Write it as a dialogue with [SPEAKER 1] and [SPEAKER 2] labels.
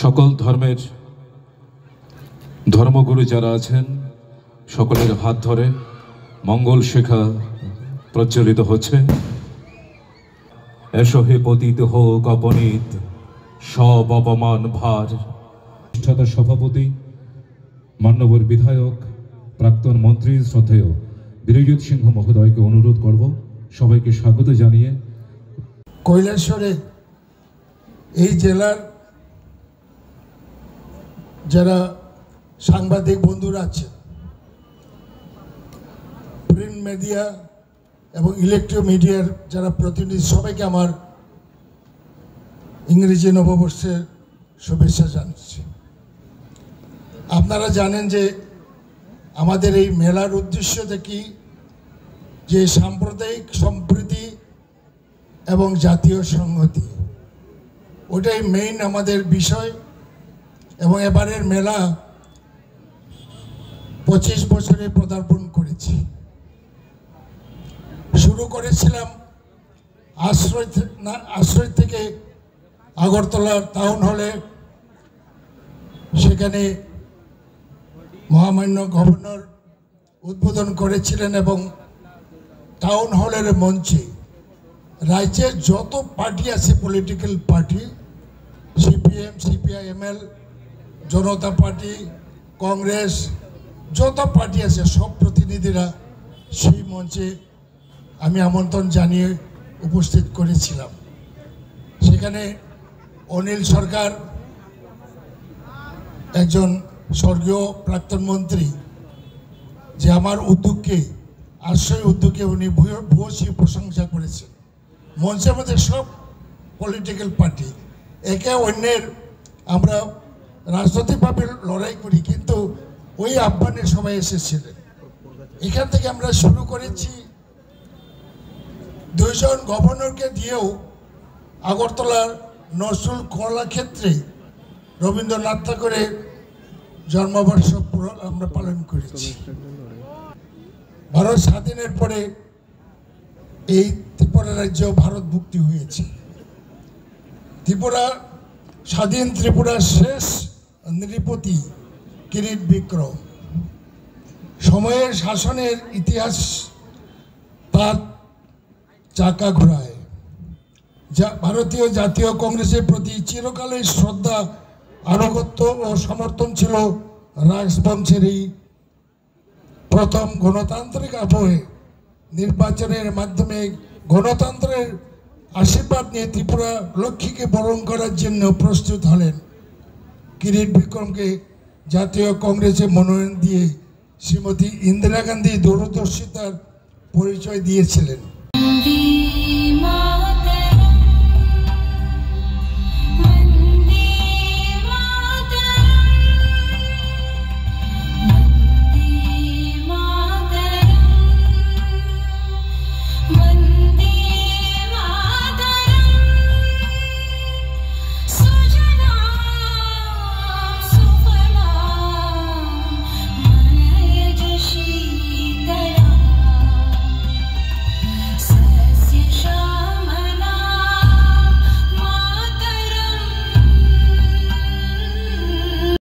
[SPEAKER 1] সকল ধর্মের ধর্মগুরু যারা আছেন সকলের হাত ধরে মঙ্গল শিখা প্রজ্বলিত হচ্ছে। এসো হে পতিত হোক অপনীত সব অপমান ভার। সভাপতি মান্যবর বিধায়ক প্রাক্তন মন্ত্রী শ্রদ্ধেয় বীরজিৎ সিংহ মহোদয়কে অনুরোধ করব সবাইকে স্বাগত জানিয়ে।
[SPEAKER 2] কৈলাসহরে এই জেলার যারা সাংবাদিক বন্ধুরা আছেন, প্রিন্ট মিডিয়া এবং ইলেকট্রনিক মিডিয়ার যারা প্রতিনিধি, সবাইকে আমার ইংরেজি নববর্ষের শুভেচ্ছা জানাচ্ছি। আপনারা জানেন যে আমাদের এই মেলার উদ্দেশ্যটা কি, যে সাম্প্রদায়িক সম্প্রীতি এবং জাতীয় সংহতি, ওটাই মেইন আমাদের বিষয়। এবং এবারের মেলা 25 বছরে পদার্পণ করেছি। শুরু করেছিলাম আশ্রয় থেকে আগরতলার টাউন হলে, সেখানে মহামান্য গভর্নর উদ্বোধন করেছিলেন এবং টাউন হলের মঞ্চে রাজ্যের যত পার্টি আছে, পলিটিক্যাল পার্টি, সিপিএম, সিপিআইএমএল, জনতা পার্টি, কংগ্রেস, যত পার্টি আছে সব প্রতিনিধিরা সেই মঞ্চে আমি আমন্ত্রণ জানিয়ে উপস্থিত করেছিলাম। সেখানে অনিল সরকার, একজন স্বর্গীয় প্রাক্তন মন্ত্রী, যে আমার উদ্যোগকে, আশ্রয় উদ্যোগকে উনি ভূয়সী প্রশংসা করেছেন। মঞ্চের মধ্যে সব পলিটিক্যাল পার্টি, একে অন্যের আমরা রাজনৈতিকভাবে লড়াই করি, কিন্তু ওই আহ্বানে সবাই এসেছিলেন। এখান থেকে আমরা শুরু করেছি। 2 জন গভর্নরকে দিয়েও আগরতলার নজরুল কলাক্ষেত্রে রবীন্দ্রনাথ ঠাকুরের জন্মবর্ষ আমরা পালন করেছি। ভারত স্বাধীনের পরে এই ত্রিপুরা রাজ্য ভারত মুক্তি হয়েছে। স্বাধীন ত্রিপুরার শেষ নৃপতি কিরিট বিক্রম সময়ের শাসনের ইতিহাস তার চাকা ঘোরায়। ভারতীয় জাতীয় কংগ্রেসের প্রতি চিরকালের শ্রদ্ধা, আনুগত্য ও সমর্থন ছিল রাজবংশের এই প্রথম গণতান্ত্রিক আবহে নির্বাচনের মাধ্যমে গণতন্ত্রের আশীর্বাদ নিয়ে ত্রিপুরা লক্ষ্মীকে বরণ করার জন্য প্রস্তুত হলেন। কিরিট বিক্রমকে জাতীয় কংগ্রেসে মনোনয়ন দিয়ে শ্রীমতী ইন্দিরা গান্ধী দূরদর্শিতার পরিচয় দিয়েছিলেন।